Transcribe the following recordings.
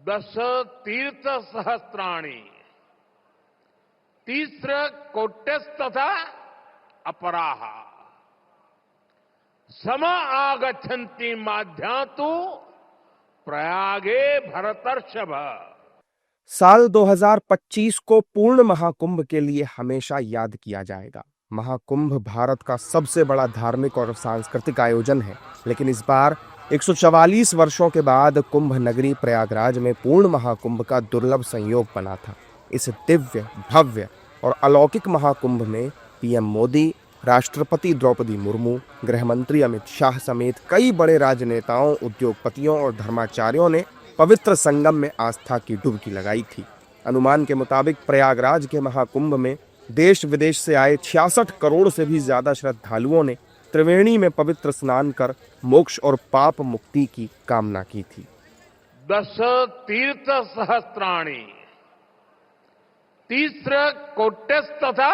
दश तीर्थ सहस्त्राणि तीस्र कोट्यस्तथा अपराह सम आगच्छन्ति माध्यातु प्रयागे भरतर्षभ। साल 2025 को पूर्ण महाकुंभ के लिए हमेशा याद किया जाएगा। महाकुंभ भारत का सबसे बड़ा धार्मिक और सांस्कृतिक आयोजन है, लेकिन इस बार 144 वर्षों के बाद कुंभ नगरी प्रयागराज में पूर्ण महाकुंभ का दुर्लभ संयोग बना था। इस दिव्य, भव्य और अलौकिक महाकुंभ में पीएम मोदी, राष्ट्रपति द्रौपदी मुर्मू, गृह मंत्री अमित शाह समेत कई बड़े राजनेताओं, उद्योगपतियों और धर्माचार्यों ने पवित्र संगम में आस्था की डुबकी लगाई थी। अनुमान के मुताबिक प्रयागराज के महाकुंभ में देश विदेश से आए 66 करोड़ से भी ज्यादा श्रद्धालुओं ने त्रिवेणी में पवित्र स्नान कर मोक्ष और पाप मुक्ति की कामना की थी। दश तीर्थ सहस्त्राणि तीस्र कोट्यस्तथा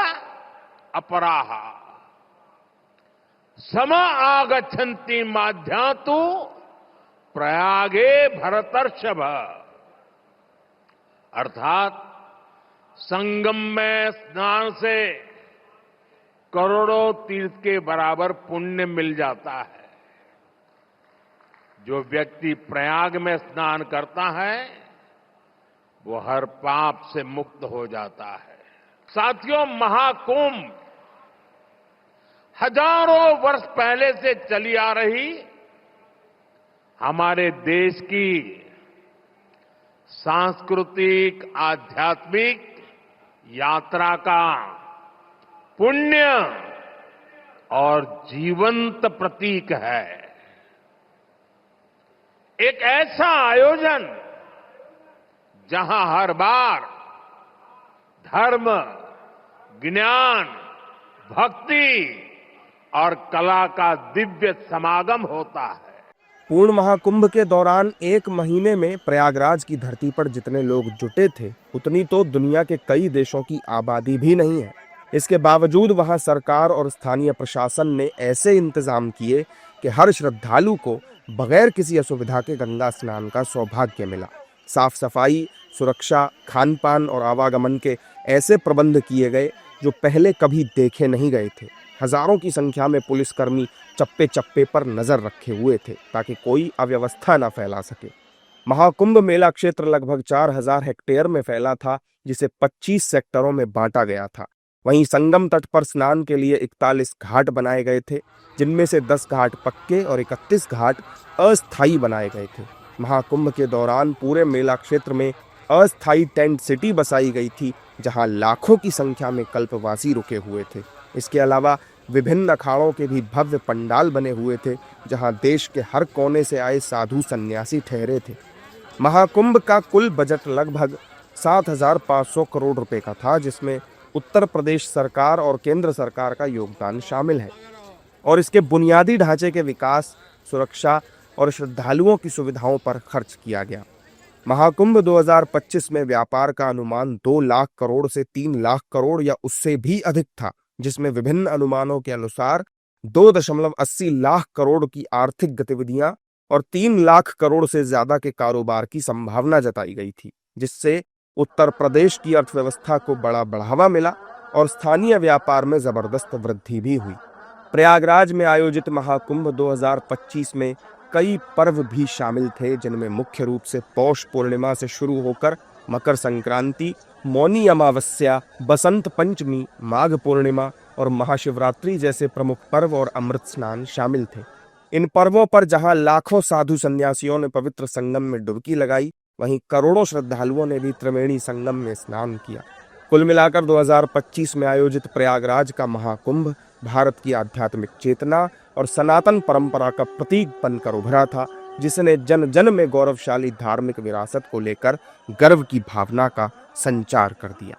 अपराह सम आगच्छन्ति माध्यातु प्रयागे भरतर्षभ। अर्थात संगम में स्नान से करोड़ों तीर्थ के बराबर पुण्य मिल जाता है। जो व्यक्ति प्रयाग में स्नान करता है वो हर पाप से मुक्त हो जाता है। साथियों, महाकुंभ हजारों वर्ष पहले से चली आ रही हमारे देश की सांस्कृतिक, आध्यात्मिक यात्रा का पुण्य और जीवंत प्रतीक है। एक ऐसा आयोजन जहां हर बार धर्म, ज्ञान, भक्ति और कला का दिव्य समागम होता है। पूर्ण महाकुंभ के दौरान एक महीने में प्रयागराज की धरती पर जितने लोग जुटे थे, उतनी तो दुनिया के कई देशों की आबादी भी नहीं है। इसके बावजूद वहां सरकार और स्थानीय प्रशासन ने ऐसे इंतजाम किए कि हर श्रद्धालु को बगैर किसी असुविधा के गंगा स्नान का सौभाग्य मिला। साफ सफाई, सुरक्षा, खान पान और आवागमन के ऐसे प्रबंध किए गए जो पहले कभी देखे नहीं गए थे। हजारों की संख्या में पुलिसकर्मी चप्पे चप्पे पर नजर रखे हुए थे ताकि कोई अव्यवस्था न फैला सके। महाकुंभ मेला क्षेत्र लगभग 4000 हेक्टेयर में फैला था, जिसे 25 सेक्टरों में बांटा गया था। वहीं संगम तट पर स्नान के लिए 41 घाट बनाए गए थे, जिनमें से 10 घाट पक्के और 31 घाट अस्थायी बनाए गए थे। महाकुंभ के दौरान पूरे मेला क्षेत्र में अस्थायी टेंट सिटी बसाई गई थी, जहां लाखों की संख्या में कल्पवासी रुके हुए थे। इसके अलावा विभिन्न अखाड़ों के भी भव्य पंडाल बने हुए थे, जहां देश के हर कोने से आए साधु सन्यासी ठहरे थे। महाकुंभ का कुल बजट लगभग 7500 करोड़ रुपए का था, जिसमें उत्तर प्रदेश सरकार और केंद्र सरकार का योगदान शामिल है और इसके बुनियादी ढांचे के विकास, सुरक्षा और श्रद्धालुओं की सुविधाओं पर खर्च किया गया। महाकुंभ 2025 में व्यापार का अनुमान 2 लाख करोड़ से 3 लाख करोड़ या उससे भी अधिक था, जिसमें विभिन्न अनुमानों के अनुसार 2.80 लाख करोड़ की आर्थिक गतिविधियां और 3 लाख करोड़ से ज्यादा के कारोबार की संभावना जताई गई थी, जिससे उत्तर प्रदेश की अर्थव्यवस्था को बड़ा बढ़ावा मिला और स्थानीय व्यापार में जबरदस्त वृद्धि भी हुई। प्रयागराज में आयोजित महाकुंभ 2025 में कई पर्व भी शामिल थे, जिनमें मुख्य रूप से पौष पूर्णिमा से शुरू होकर मकर संक्रांति, मौनी अमावस्या, बसंत पंचमी, माघ पूर्णिमा और महाशिवरात्रि जैसे प्रमुख पर्व और अमृत स्नान शामिल थे। इन पर्वों पर जहां लाखों साधु सन्यासियों ने पवित्र संगम में डुबकी लगाई, वहीं करोड़ों श्रद्धालुओं ने भी त्रिवेणी संगम में स्नान किया। कुल मिलाकर 2025 में आयोजित प्रयागराज का महाकुंभ भारत की आध्यात्मिक चेतना और सनातन परंपरा का प्रतीक बनकर उभरा था, जिसने जन जन में गौरवशाली धार्मिक विरासत को लेकर गर्व की भावना का संचार कर दिया।